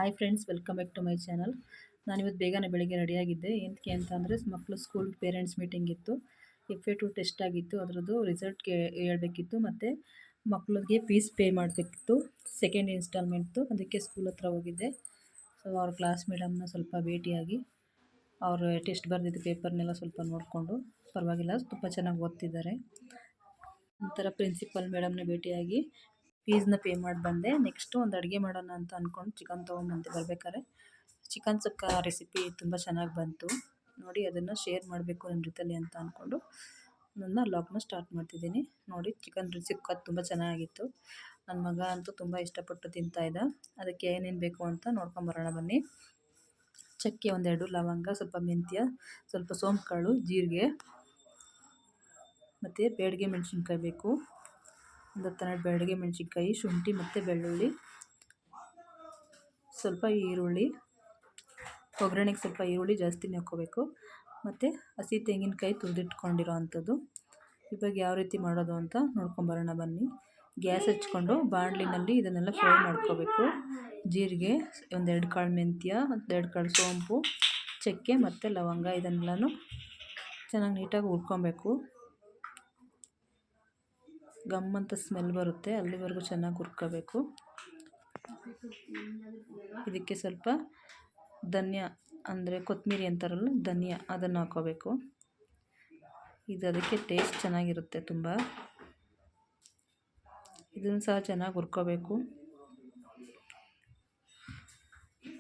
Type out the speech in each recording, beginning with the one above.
Hi friends, welcome back to my channel. ನಾನಿವತ್ತು ಬೇಗನೆ ಬೆಳಿಗ್ಗೆ ರೆಡಿಯಾಗಿದ್ದೆ. ಏನಕ್ಕೆ ಅಂತ ಅಂದರೆ ಮಕ್ಕಳು ಸ್ಕೂಲ್ ಪೇರೆಂಟ್ಸ್ ಮೀಟಿಂಗ್ ಇತ್ತು. FA2 ಟೆಸ್ಟ್ ಆಗಿತ್ತು, ಅದರದ್ದು ರಿಸಲ್ಟ್ಗೆ ಹೇಳ್ಬೇಕಿತ್ತು. ಮತ್ತು ಮಕ್ಕಳಿಗೆ ಫೀಸ್ ಪೇ ಮಾಡಬೇಕಿತ್ತು, ಸೆಕೆಂಡ್ ಇನ್ಸ್ಟಾಲ್ಮೆಂಟ್ದು. ಅದಕ್ಕೆ ಸ್ಕೂಲ್ ಹತ್ರ ಹೋಗಿದ್ದೆ. ಸೊ ಅವ್ರ ಕ್ಲಾಸ್ ಮೇಡಮ್ನ ಸ್ವಲ್ಪ ಭೇಟಿಯಾಗಿ ಅವರು ಟೆಸ್ಟ್ ಬರೆದಿದ್ದ ಪೇಪರ್ನೆಲ್ಲ ಸ್ವಲ್ಪ ನೋಡಿಕೊಂಡು, ಪರವಾಗಿಲ್ಲ ತುಂಬ ಚೆನ್ನಾಗಿ ಓದ್ತಿದ್ದಾರೆ. ನಂತರ ಪ್ರಿನ್ಸಿಪಲ್ ಮೇಡಮ್ನ ಭೇಟಿಯಾಗಿ ಫೀಸ್ನ ಪೇ ಮಾಡಿ ಬಂದೆ. ನೆಕ್ಸ್ಟು ಒಂದು ಅಡುಗೆ ಮಾಡೋಣ ಅಂತ ಅಂದ್ಕೊಂಡು ಚಿಕನ್ ತೊಗೊಂಬಂದೆ. ಬರ್ಬೇಕಾದ್ರೆ ಚಿಕನ್ ಸುಕ್ಕ ರೆಸಿಪಿ ತುಂಬ ಚೆನ್ನಾಗಿ ಬಂತು ನೋಡಿ, ಅದನ್ನು ಶೇರ್ ಮಾಡಬೇಕು ನಿಮ್ಮ ಜೊತೆಲಿ ಅಂತ ಅಂದ್ಕೊಂಡು ನನ್ನ ಲಾಗ್ನ ಸ್ಟಾರ್ಟ್ ಮಾಡ್ತಿದ್ದೀನಿ. ನೋಡಿ, ಚಿಕನ್ ಸುಕ್ಕ ತುಂಬ ಚೆನ್ನಾಗಿತ್ತು. ನನ್ನ ಮಗ ಅಂತೂ ತುಂಬ ಇಷ್ಟಪಟ್ಟು ತಿಂತಾಯಿದ್ದ. ಅದಕ್ಕೆ ಏನೇನು ಬೇಕು ಅಂತ ನೋಡ್ಕೊಂಬರೋಣ ಬನ್ನಿ. ಚಕ್ಕೆ ಒಂದೆರಡು, ಲವಂಗ, ಸ್ವಲ್ಪ ಮೆಂತ್ಯ, ಸ್ವಲ್ಪ ಸೋಂಪು ಕಾಳು, ಜೀರಿಗೆ ಮತ್ತು ಬೇಡಿಗೆ ಮೆಣಸಿನ್ಕಾಯಿ ಬೇಕು. ಒಂದು 12 ಬೇಡಿಗೆ ಮೆಣಸಿನ್ಕಾಯಿ, ಶುಂಠಿ ಮತ್ತು ಬೆಳ್ಳುಳ್ಳಿ, ಸ್ವಲ್ಪ ಈರುಳ್ಳಿ. ಒಗ್ಗರಣೆಗೆ ಸ್ವಲ್ಪ ಈರುಳ್ಳಿ ಜಾಸ್ತಿನೇ ಹಾಕ್ಕೋಬೇಕು. ಮತ್ತು ಹಸಿ ತೆಂಗಿನಕಾಯಿ ತುರಿದಿಟ್ಕೊಂಡಿರೋ ಅಂಥದ್ದು. ಇವಾಗ ಯಾವ ರೀತಿ ಮಾಡೋದು ಅಂತ ನೋಡ್ಕೊಂಬರೋಣ ಬನ್ನಿ. ಗ್ಯಾಸ್ ಹಚ್ಕೊಂಡು ಬಾಣಲಿನಲ್ಲಿ ಇದನ್ನೆಲ್ಲ ಫ್ರೈ ಮಾಡ್ಕೋಬೇಕು. ಜೀರಿಗೆ, ಒಂದೆರಡು ಕಾಳು ಮೆಂತ್ಯ, ಒಂದೆರಡು ಕಾಳು ಸೋಂಪು, ಚಕ್ಕೆ ಮತ್ತು ಲವಂಗ, ಇದನ್ನೆಲ್ಲನೂ ಚೆನ್ನಾಗಿ ನೀಟಾಗಿ ಹುರ್ಕೊಬೇಕು. ಗಮ್ ಅಂತ ಸ್ಮೆಲ್ ಬರುತ್ತೆ, ಅಲ್ಲಿವರೆಗೂ ಚೆನ್ನಾಗಿ ಹುರ್ಕೋಬೇಕು. ಇದಕ್ಕೆ ಸ್ವಲ್ಪ ಧನ್ಯ ಅಂದರೆ ಕೊತ್ತಂಬರಿ ಅಂತಾರಲ್ಲ, ಧನ್ಯ, ಅದನ್ನು ಹಾಕ್ಕೋಬೇಕು. ಇದು ಅದಕ್ಕೆ ಟೇಸ್ಟ್ ಚೆನ್ನಾಗಿರುತ್ತೆ ತುಂಬ. ಇದನ್ನು ಸಹ ಚೆನ್ನಾಗಿ ಹುರ್ಕೋಬೇಕು.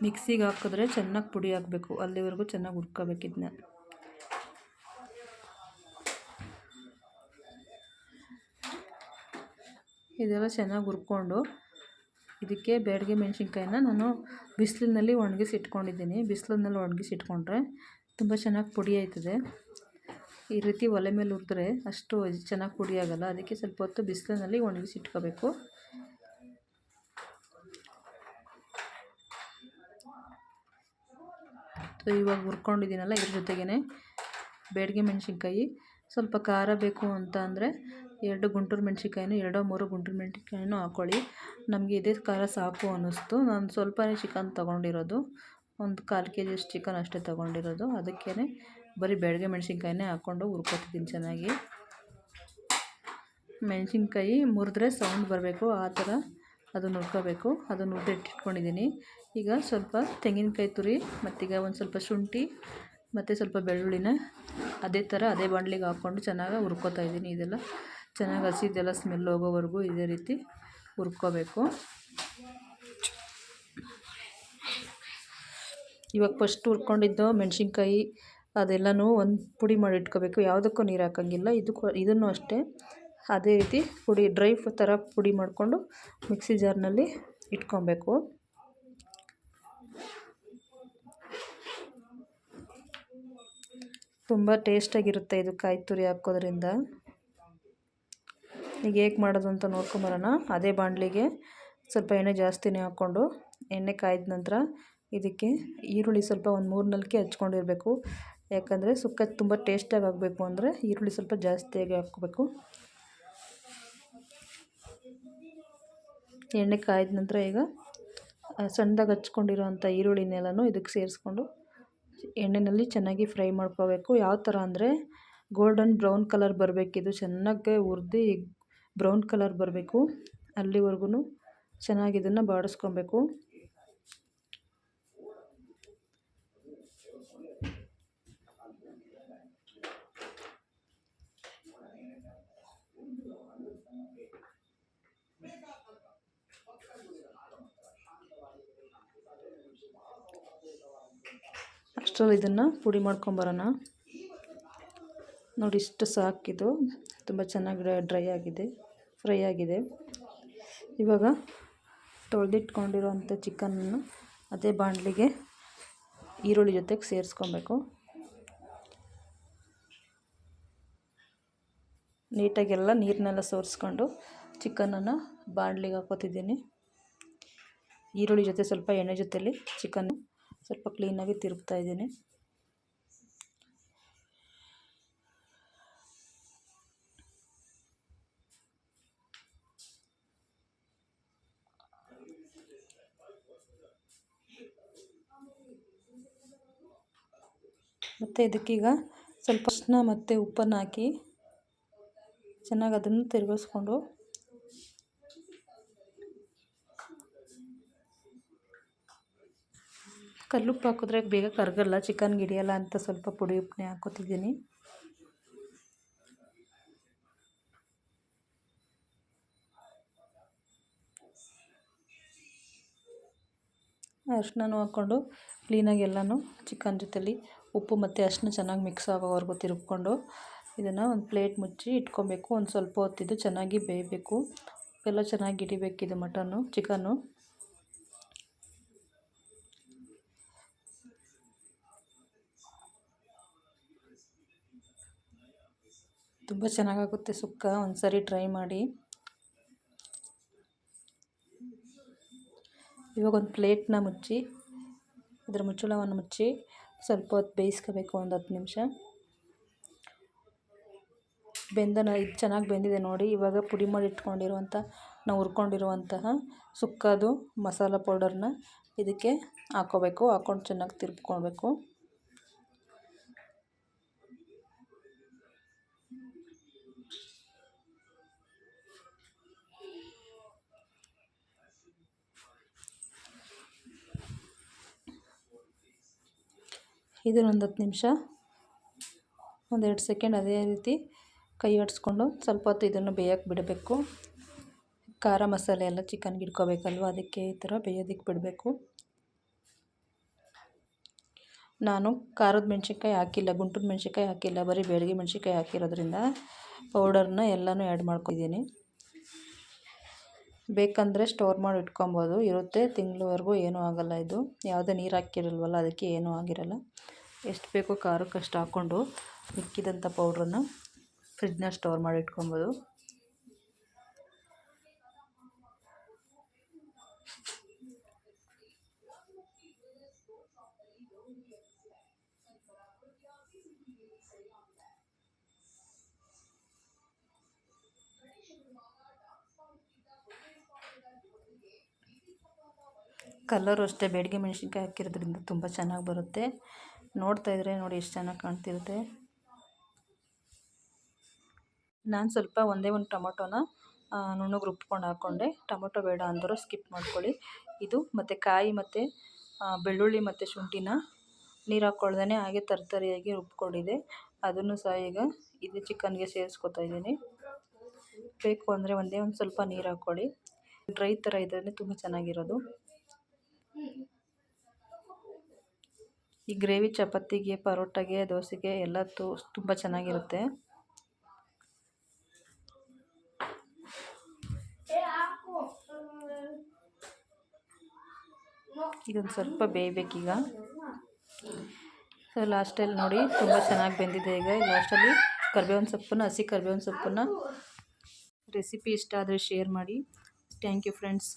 ಮಿಕ್ಸಿಗೆ ಹಾಕಿದ್ರೆ ಚೆನ್ನಾಗಿ ಪುಡಿ ಹಾಕಬೇಕು, ಅಲ್ಲಿವರೆಗೂ ಚೆನ್ನಾಗಿ ಹುರ್ಕೋಬೇಕು. ಇದನ್ನ ಇದೆಲ್ಲ ಚೆನ್ನಾಗಿ ಹುರ್ಕೊಂಡು ಇದಕ್ಕೆ ಬೇಡಿಗೆ ಮೆಣಸಿನ್ಕಾಯಿನ ನಾನು ಬಿಸಿಲಿನಲ್ಲಿ ಒಣಗಿಸಿ ಇಟ್ಕೊಂಡಿದ್ದೀನಿ. ಬಿಸಿಲಿನಲ್ಲಿ ಒಣಗಿಸಿ ಇಟ್ಕೊಂಡ್ರೆ ತುಂಬ ಚೆನ್ನಾಗಿ ಪುಡಿ ಆಯ್ತದೆ. ಈ ರೀತಿ ಒಲೆ ಮೇಲೆ ಹುರಿದ್ರೆ ಅಷ್ಟು ಚೆನ್ನಾಗಿ ಪುಡಿ ಆಗೋಲ್ಲ. ಅದಕ್ಕೆ ಸ್ವಲ್ಪ ಹೊತ್ತು ಬಿಸಿಲಿನಲ್ಲಿ ಒಣಗಿಸಿ ಇಟ್ಕೋಬೇಕು. ಇವಾಗ ಹುರ್ಕೊಂಡಿದ್ದೀನಲ್ಲ, ಇದ್ರ ಜೊತೆಗೇ ಬೇಡಿಗೆ ಮೆಣಸಿನ್ಕಾಯಿ, ಸ್ವಲ್ಪ ಖಾರ ಬೇಕು ಅಂತ ಅಂದರೆ 2 ಗುಂಟೂರು ಮೆಣಸಿನ್ಕಾಯಿನೂ 2-3 ಗುಂಟೂರು ಮೆಣಸಿನ್ಕಾಯಿನೂ ಹಾಕ್ಕೊಳ್ಳಿ. ನಮಗೆ ಇದೇ ಖಾರ ಸಾಕು ಅನ್ನಿಸ್ತು. ನಾನು ಸ್ವಲ್ಪನೇ ಚಿಕನ್ ತೊಗೊಂಡಿರೋದು, ಒಂದು 1/4 kg ಅಷ್ಟು ಚಿಕನ್ ಅಷ್ಟೇ ತೊಗೊಂಡಿರೋದು. ಅದಕ್ಕೇ ಬರೀ ಬೇಡಿಗೆ ಮೆಣಸಿನ್ಕಾಯಿನೇ ಹಾಕ್ಕೊಂಡು ಹುರ್ಕೊತಿದ್ದೀನಿ ಚೆನ್ನಾಗಿ. ಮೆಣಸಿನ್ಕಾಯಿ ಮುರಿದ್ರೆ ಸೌಂಡ್ ಬರಬೇಕು, ಆ ಥರ ಅದನ್ನು ಹುರ್ಕೋಬೇಕು. ಅದನ್ನು ಹುರಿದಿಟ್ಟಿಟ್ಕೊಂಡಿದ್ದೀನಿ. ಈಗ ಸ್ವಲ್ಪ ತೆಂಗಿನಕಾಯಿ ತುರಿ, ಮತ್ತೀಗ ಒಂದು ಸ್ವಲ್ಪ ಶುಂಠಿ ಮತ್ತು ಸ್ವಲ್ಪ ಬೆಳ್ಳುಳ್ಳಿನ ಅದೇ ಬಾಣಲಿಗೆ ಹಾಕ್ಕೊಂಡು ಚೆನ್ನಾಗಿ ಹುರ್ಕೋತಾ ಇದ್ದೀನಿ. ಇದೆಲ್ಲ ಚೆನ್ನಾಗಿ ಹಸಿದೆಲ್ಲ ಸ್ಮೆಲ್ ಹೋಗೋವರೆಗೂ ಇದೇ ರೀತಿ ಹುರ್ಕೋಬೇಕು. ಇವಾಗ ಫಸ್ಟ್ ಹುರ್ಕೊಂಡಿದ್ದು ಮೆಣಸಿನ್ಕಾಯಿ ಅದೆಲ್ಲನೂ ಒಂದು ಪುಡಿ ಮಾಡಿ ಇಟ್ಕೋಬೇಕು. ಯಾವುದಕ್ಕೂ ನೀರು ಹಾಕೋಂಗಿಲ್ಲ. ಇದನ್ನು ಅಷ್ಟೇ ಅದೇ ರೀತಿ ಡ್ರೈ ಥರ ಪುಡಿ ಮಾಡಿಕೊಂಡು ಮಿಕ್ಸಿ ಜಾರ್ನಲ್ಲಿ ಇಟ್ಕೊಬೇಕು. ತುಂಬ ಟೇಸ್ಟಾಗಿರುತ್ತೆ ಇದು ಕಾಯಿ ತುರಿ ಹಾಕೋದ್ರಿಂದ. ಈಗ ಹೇಗೆ ಮಾಡೋದು ಅಂತ ನೋಡ್ಕೊಂಬರೋಣ. ಅದೇ ಬಾಣಲಿಗೆ ಸ್ವಲ್ಪ ಎಣ್ಣೆ ಜಾಸ್ತಿನೇ ಹಾಕ್ಕೊಂಡು, ಎಣ್ಣೆ ಕಾಯ್ದ ನಂತರ ಇದಕ್ಕೆ ಈರುಳ್ಳಿ ಸ್ವಲ್ಪ ಒಂದು 3-4 ಹಚ್ಕೊಂಡಿರಬೇಕು. ಯಾಕಂದರೆ ಸುಕ್ಕ ತುಂಬ ಟೇಸ್ಟಾಗಿ ಆಗಬೇಕು ಅಂದರೆ ಈರುಳ್ಳಿ ಸ್ವಲ್ಪ ಜಾಸ್ತಿಯಾಗಿ ಹಾಕ್ಕೋಬೇಕು. ಎಣ್ಣೆ ಕಾಯ್ದ ನಂತರ ಈಗ ಸಣ್ಣದಾಗಿ ಹಚ್ಕೊಂಡಿರೋ ಅಂಥ ಈರುಳ್ಳಿನೆಲ್ಲನೂ ಇದಕ್ಕೆ ಸೇರಿಸ್ಕೊಂಡು ಎಣ್ಣೆಯಲ್ಲಿ ಚೆನ್ನಾಗಿ ಫ್ರೈ ಮಾಡ್ಕೋಬೇಕು. ಯಾವ ಥರ ಅಂದರೆ ಗೋಲ್ಡನ್ ಬ್ರೌನ್ ಕಲರ್ ಬರಬೇಕಿದು. ಚೆನ್ನಾಗಿ ಹುರಿದು ಬ್ರೌನ್ ಕಲರ್ ಬರಬೇಕು, ಅಲ್ಲಿವರೆಗೂ ಚೆನ್ನಾಗಿ ಇದನ್ನು ಬಾಡಿಸ್ಕೊಬೇಕು. ಅಷ್ಟರಲ್ಲಿ ಇದನ್ನು ಪುಡಿ ಮಾಡ್ಕೊಂಬರೋಣ. ನೋಡಿ, ಇಷ್ಟು ಸಾಕಿದು, ತುಂಬ ಚೆನ್ನಾಗಿ ಫ್ರೈ ಆಗಿದೆ. ಇವಾಗ ತೊಳೆದಿಟ್ಕೊಂಡಿರೋಂಥ ಚಿಕನನ್ನು ಅದೇ ಬಾಣಲಿಗೆ ಈರುಳ್ಳಿ ಜೊತೆಗೆ ಸೇರಿಸ್ಕೊಬೇಕು. ನೀಟಾಗೆಲ್ಲ ನೀರನ್ನೆಲ್ಲ ಸೋರಿಸ್ಕೊಂಡು ಚಿಕನನ್ನು ಬಾಣಲಿಗೆ ಹಾಕೋತಿದ್ದೀನಿ. ಈರುಳ್ಳಿ ಜೊತೆ ಸ್ವಲ್ಪ ಎಣ್ಣೆ ಜೊತೆಲಿ ಚಿಕನ್ನು ಸ್ವಲ್ಪ ಕ್ಲೀನಾಗಿ ತಿರುಗ್ತಾ ಇದ್ದೀನಿ. ಮತ್ತು ಇದಕ್ಕೀಗ ಸ್ವಲ್ಪ ಅರಿಶಿನ ಮತ್ತು ಉಪ್ಪನ್ನು ಹಾಕಿ ಚೆನ್ನಾಗಿ ಅದನ್ನು ತಿರುಗಿಸ್ಕೊಂಡು ಕಲ್ಲುಪ್ಪು ಹಾಕಿದ್ರೆ ಬೇಗ ಕರಗಲ್ಲ, ಚಿಕನ್ಗೆ ಹಿಡಿಯಲ್ಲ ಅಂತ ಸ್ವಲ್ಪ ಪುಡಿ ಉಪ್ಪನ್ನೇ ಹಾಕೋತಿದ್ದೀನಿ. ಅರಿಶಿನನೂ ಹಾಕ್ಕೊಂಡು ಕ್ಲೀನಾಗಿ ಎಲ್ಲನೂ ಚಿಕನ್ ಜೊತೆಲಿ ಉಪ್ಪು ಮತ್ತು ಅರಿಶಿನ ಚೆನ್ನಾಗಿ ಮಿಕ್ಸ್ ಆಗೋವರೆಗೂ ತಿರುಗ್ಕೊಂಡು ಇದನ್ನು ಒಂದು ಪ್ಲೇಟ್ ಮುಚ್ಚಿ ಇಟ್ಕೊಬೇಕು. ಒಂದು ಸ್ವಲ್ಪ ಹೊತ್ತಿದ್ದು ಚೆನ್ನಾಗಿ ಬೇಯಬೇಕು, ಎಲ್ಲ ಚೆನ್ನಾಗಿ ಹಿಡಿಬೇಕಿದು ಚಿಕನ್ನು. ತುಂಬ ಚೆನ್ನಾಗಾಗುತ್ತೆ ಸುಕ್ಕ, ಒಂದು ಸರಿ ಟ್ರೈ ಮಾಡಿ. ಇವಾಗ ಒಂದು ಪ್ಲೇಟ್ನ ಮುಚ್ಚಿ ಅದರ ಮುಚ್ಚಳವನ್ನು ಮುಚ್ಚಿ ಸ್ವಲ್ಪ ಹೊತ್ತು ಬೇಯಿಸ್ಕೋಬೇಕು, ಒಂದು 10 ನಿಮಿಷ. ಇದು ಚೆನ್ನಾಗಿ ಬೆಂದಿದೆ ನೋಡಿ. ಇವಾಗ ಪುಡಿ ಮಾಡಿ ಇಟ್ಕೊಂಡಿರುವಂಥ ನಾವು ಹುರ್ಕೊಂಡಿರುವಂತಹ ಸುಕ್ಕದು ಮಸಾಲ ಪೌಡರ್ನ ಇದಕ್ಕೆ ಹಾಕ್ಕೋಬೇಕು. ಹಾಕ್ಕೊಂಡು ಚೆನ್ನಾಗಿ ತಿರ್ಗ್ಕೊಳ್ಬೇಕು. ಇದನ್ನೊಂದು 10 ನಿಮಿಷ, ಒಂದು 2 ಸೆಕೆಂಡ್ ಅದೇ ರೀತಿ ಕೈ ಆಡಿಸ್ಕೊಂಡು ಸ್ವಲ್ಪ ಹೊತ್ತು ಇದನ್ನು ಬೇಯಕ್ಕೆ ಬಿಡಬೇಕು. ಖಾರ ಮಸಾಲೆ ಎಲ್ಲ ಚಿಕನ್ಗೆ ಹಿಡ್ಕೋಬೇಕಲ್ವ, ಅದಕ್ಕೆ ಈ ಥರ ಬೇಯೋದಕ್ಕೆ ಬಿಡಬೇಕು. ನಾನು ಖಾರದ ಮೆಣಸಿನ್ಕಾಯಿ ಹಾಕಿಲ್ಲ, ಗುಂಟೂರು ಮೆಣಸಿನ್ಕಾಯಿ ಹಾಕಿಲ್ಲ, ಬರೀ ಬ್ಯಾಡಗಿ ಮೆಣಸಿನ್ಕಾಯಿ ಹಾಕಿರೋದ್ರಿಂದ ಪೌಡರ್ನ ಎಲ್ಲನೂ ಆ್ಯಡ್ ಮಾಡ್ಕೊಂಡಿದ್ದೀನಿ. ಬೇಕಂದರೆ ಸ್ಟೋರ್ ಮಾಡಿ ಇಟ್ಕೊಬೋದು, ಇರುತ್ತೆ ತಿಂಗಳವರೆಗೂ, ಏನೂ ಆಗೋಲ್ಲ. ಇದು ಯಾವುದೇ ನೀರು ಹಾಕಿರಲ್ವಲ್ಲ, ಅದಕ್ಕೆ ಏನೂ ಆಗಿರಲ್ಲ. ಎಷ್ಟು ಬೇಕೋ ಖಾರಕ್ಕೆ ಅಷ್ಟು ಹಾಕ್ಕೊಂಡು ಮಿಕ್ಕಿದಂಥ ಪೌಡ್ರನ್ನ ಫ್ರಿಡ್ಜ್ನ ಸ್ಟೋರ್ ಮಾಡಿ ಇಟ್ಕೊಬೋದು. ಕಲರು ಅಷ್ಟೇ, ಬ್ಯಾಡಗಿ ಮೆಣಸಿನ್ಕಾಯಿ ಹಾಕಿರೋದ್ರಿಂದ ತುಂಬ ಚೆನ್ನಾಗಿ ಬರುತ್ತೆ. ನೋಡ್ತಾ ಇದ್ರೆ ನೋಡಿ ಎಷ್ಟು ಚೆನ್ನಾಗಿ ಕಾಣ್ತಿರುತ್ತೆ. ನಾನು ಸ್ವಲ್ಪ ಒಂದೇ ಒಂದು ಟೊಮೊಟೊನ ನುಣ್ಣಗೆ ರುಬ್ಕೊಂಡು ಹಾಕ್ಕೊಂಡೆ. ಟೊಮೊಟೊ ಬೇಡ ಅಂದರೂ ಸ್ಕಿಪ್ ಮಾಡ್ಕೊಳ್ಳಿ. ಇದು ಮತ್ತು ಕಾಯಿ ಮತ್ತು ಬೆಳ್ಳುಳ್ಳಿ ಮತ್ತು ಶುಂಠಿನ ನೀರು ಹಾಕ್ಕೊಳ್ದೇ ಹಾಗೆ ತರಿಯಾಗಿ ರುಬ್ಕೊಂಡಿದೆ. ಅದನ್ನು ಸಹ ಈಗ ಇದು ಚಿಕನ್ಗೆ ಸೇರಿಸ್ಕೊತಾ ಇದ್ದೀನಿ. ಬೇಕು ಅಂದರೆ ಒಂದೇ ಒಂದು ಸ್ವಲ್ಪ ನೀರು ಹಾಕ್ಕೊಳ್ಳಿ. ಡ್ರೈ ಥರ ಇದ್ರೇ ತುಂಬ ಚೆನ್ನಾಗಿರೋದು. ಈ ಗ್ರೇವಿ ಚಪಾತಿಗೆ, ಪರೋಟಾಗೆ, ದೋಸೆಗೆ ಎಲ್ಲ ತುಂಬ ಚೆನ್ನಾಗಿರುತ್ತೆ. ಇದೊಂದು ಸ್ವಲ್ಪ ಬೇಯಬೇಕೀಗ. ಲಾಸ್ಟಲ್ಲಿ ನೋಡಿ ತುಂಬ ಚೆನ್ನಾಗಿ ಬೆಂದಿದೆ. ಈಗ ಲಾಸ್ಟಲ್ಲಿ ಹಸಿ ಕರಿಬೇವಿನ ಸೊಪ್ಪನ್ನು ರೆಸಿಪಿ ಇಷ್ಟ ಆದರೆ ಶೇರ್ ಮಾಡಿ. Thank you friends.